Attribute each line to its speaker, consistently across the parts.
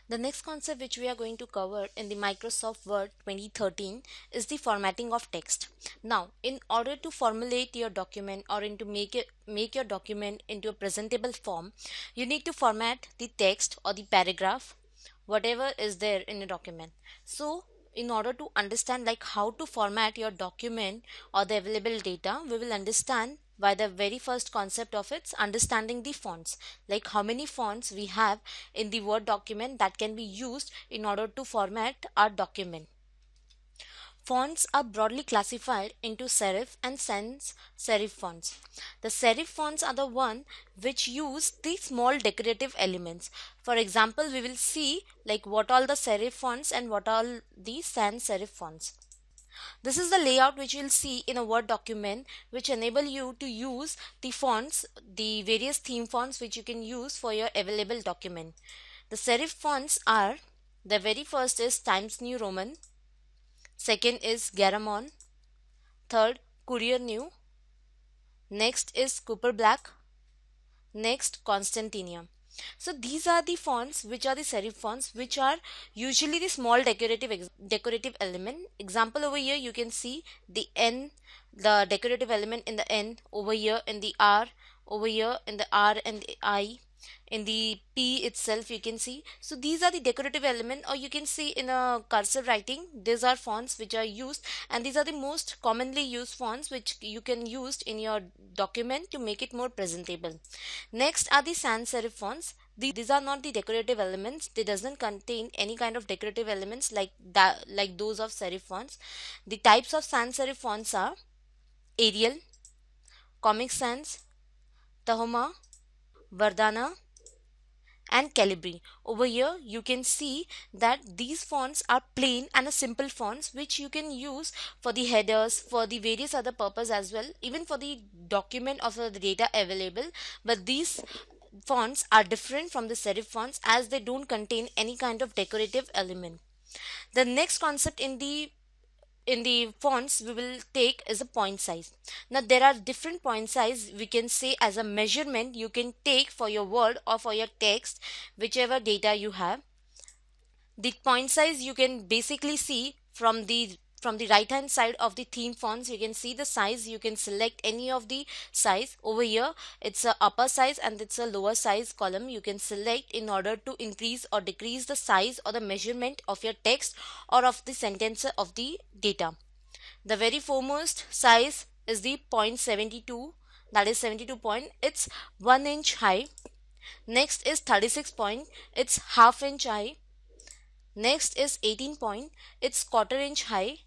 Speaker 1: The next concept which we are going to cover in the Microsoft Word 2013 is the formatting of text. Now, in order to formulate your document or into make your document into a presentable form, you need to format the text or the paragraph, whatever is there in a document. So, in order to understand like how to format your document or the available data, we will understand by the very first concept of its understanding the fonts, like how many fonts we have in the Word document that can be used in order to format our document. Fonts are broadly classified into serif and sans serif fonts. The serif fonts are the one which use the small decorative elements. For example, we will see like what all the serif fonts and what all the sans serif fonts. This is the layout which you'll see in a Word document which enable you to use the fonts, the various theme fonts which you can use for your available document. The serif fonts are, the very first is Times New Roman, second is Garamond, third Courier New, next is Cooper Black, next Constantinia. So these are the fonts which are the serif fonts which are usually the small decorative element. Example over here you can see the N, the decorative element in the N, over here in the R, over here in the R and the I, in the P itself you can see. So these are the decorative element, or you can see in a cursor writing, these are fonts which are used, and these are the most commonly used fonts which you can use in your document to make it more presentable. Next are the sans serif fonts. These are not the decorative elements. They doesn't contain any kind of decorative elements like that, like those of serif fonts. The types of sans serif fonts are Arial, Comic Sans, Tahoma, Verdana, and Calibri. Over here you can see that these fonts are plain and a simple fonts which you can use for the headers, for the various other purpose as well, even for the document of the data available. But these fonts are different from the serif fonts as they don't contain any kind of decorative element. The next concept in the fonts we will take is a point size. Now there are different point size we can say as a measurement you can take for your word or for your text, whichever data you have. The point size you can basically see from the right hand side of the theme fonts. You can see the size, you can select any of the size. Over here it's a upper size and it's a lower size column you can select in order to increase or decrease the size or the measurement of your text or of the sentence of the data. The very foremost size is the 0.72, that is 72 point, it's 1 inch high. Next is 36 point, it's half inch high. Next is 18 point, it's quarter inch high.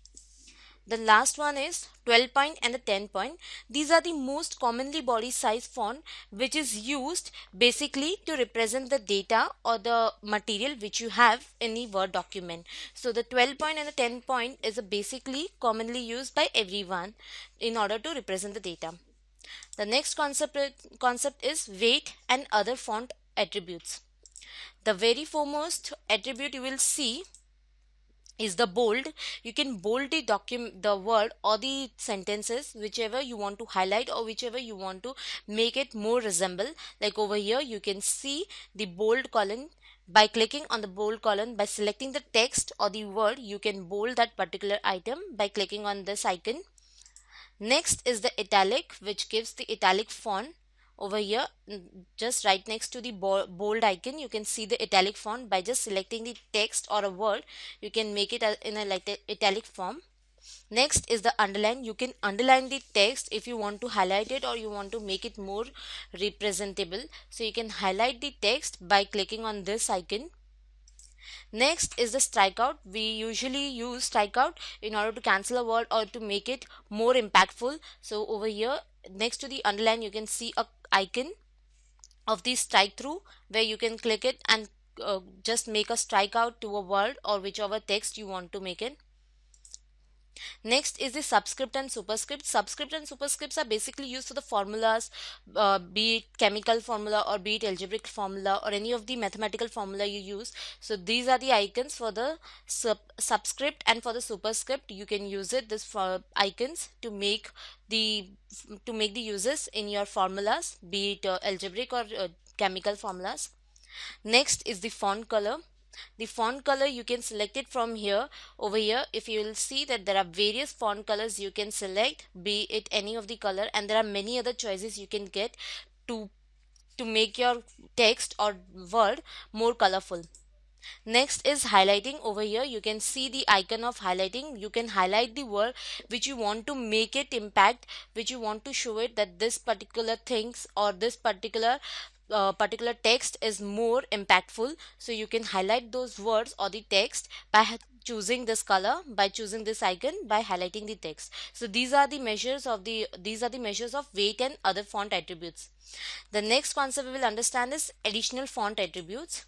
Speaker 1: The last one is 12 point and the 10 point. These are the most commonly body size font which is used basically to represent the data or the material which you have in the Word document. So the 12 point and the 10 point is basically commonly used by everyone in order to represent the data. The next concept is weight and other font attributes. The very foremost attribute you will see is the bold. You can bold the word or the sentences whichever you want to highlight or whichever you want to make it more resemble. Like over here you can see the bold column. By clicking on the bold column, by selecting the text or the word, you can bold that particular item by clicking on this icon. Next is the italic, which gives the italic font. Over here, just right next to the bold icon, you can see the italic font. By just selecting the text or a word, you can make it in a italic form. Next is the underline. You can underline the text if you want to highlight it or you want to make it more representable. So you can highlight the text by clicking on this icon. Next is the strikeout. We usually use strikeout in order to cancel a word or to make it more impactful. So over here next to the underline you can see a icon of the strike through where you can click it and just make a strikeout to a word or whichever text you want to make it. Next is the subscript and superscript. Subscript and superscripts are basically used for the formulas, be it chemical formula or be it algebraic formula or any of the mathematical formula you use. So these are the icons for the subscript and for the superscript. You can use it, this for icons to make the uses in your formulas, be it algebraic or chemical formulas. Next is the font color. The font color, you can select it from here. Over here, if you will see that there are various font colors you can select, be it any of the color, and there are many other choices you can get to make your text or word more colorful. Next is highlighting. Over here you can see the icon of highlighting. You can highlight the word which you want to make it impact, which you want to show it that this particular things or this particular text is more impactful. So you can highlight those words or the text by choosing this color, by choosing this icon, by highlighting the text. So these are the measures of weight and other font attributes. The next concept we will understand is additional font attributes.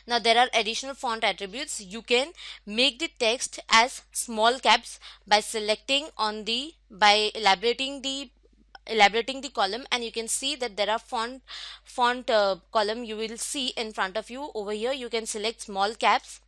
Speaker 1: Now there are additional font attributes. You can make the text as small caps by selecting on the by elaborating the column, and you can see that there are font column you will see in front of you. Over here you can select small caps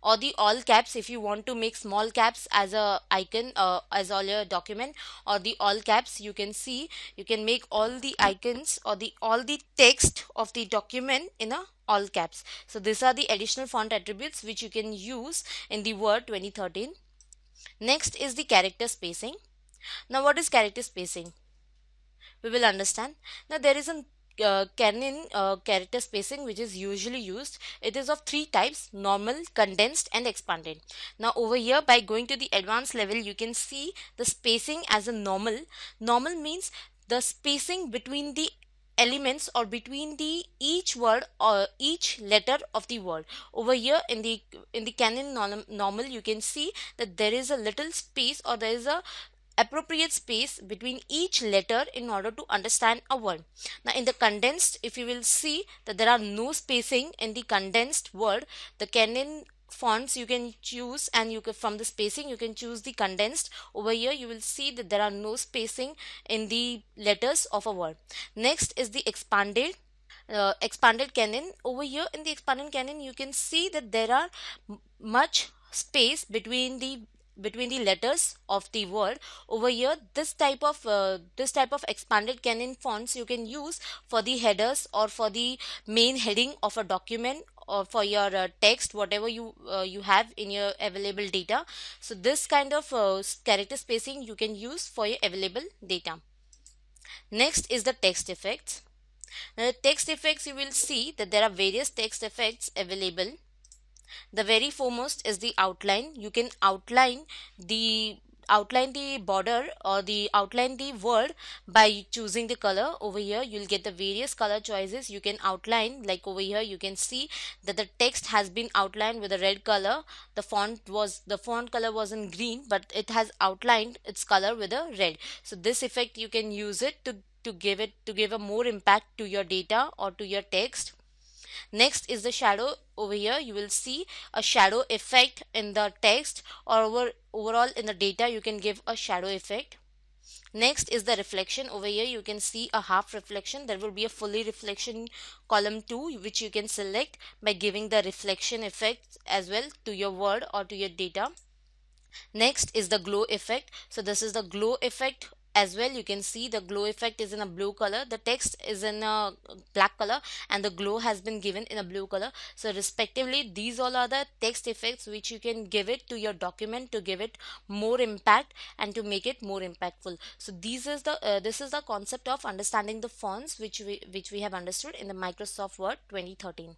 Speaker 1: or the all caps if you want to make small caps as a icon as all your document, or the all caps. You can see you can make all the icons or the all the text of the document in a all caps. So these are the additional font attributes which you can use in the Word 2013. Next is the character spacing. Now what is character spacing? We will understand. Now there is a Canon character spacing which is usually used. It is of three types: normal, condensed, and expanded. Now over here, by going to the advanced level, you can see the spacing as a normal. Normal means the spacing between the elements or between the each word or each letter of the word. Over here in the Canon normal, you can see that there is a little space or there is a appropriate space between each letter in order to understand a word. Now in the condensed, if you will see that there are no spacing in the condensed word, the Canon fonts you can choose, and you can, from the spacing you can choose the condensed. Over here you will see that there are no spacing in the letters of a word. Next is the expanded Canon. Over here in the expanded Canon you can see that there are much space between the letters of the word. Over here, this type of expanded Canon fonts you can use for the headers or for the main heading of a document, or for your text, whatever you have in your available data. So this kind of character spacing you can use for your available data. Next is the text effects. Now the text effects, you will see that there are various text effects available. The very foremost is the outline. You can outline the border or the outline the word by choosing the color. Over here you'll get the various color choices. You can outline, like over here you can see that the text has been outlined with a red color. The font color was in green, but it has outlined its color with a red. So this effect you can use it to give a more impact to your data or to your text. Next is the shadow. Over here you will see a shadow effect in the text, or overall in the data you can give a shadow effect. Next is the reflection. Over here you can see a half reflection. There will be a fully reflection column 2 which you can select by giving the reflection effect as well to your word or to your data. Next is the glow effect. So this is the glow effect as well. You can see the glow effect is in a blue color, the text is in a black color, and the glow has been given in a blue color. So respectively, these all are the text effects which you can give it to your document to give it more impact and to make it more impactful. So this is the concept of understanding the fonts which we have understood in the Microsoft Word 2013.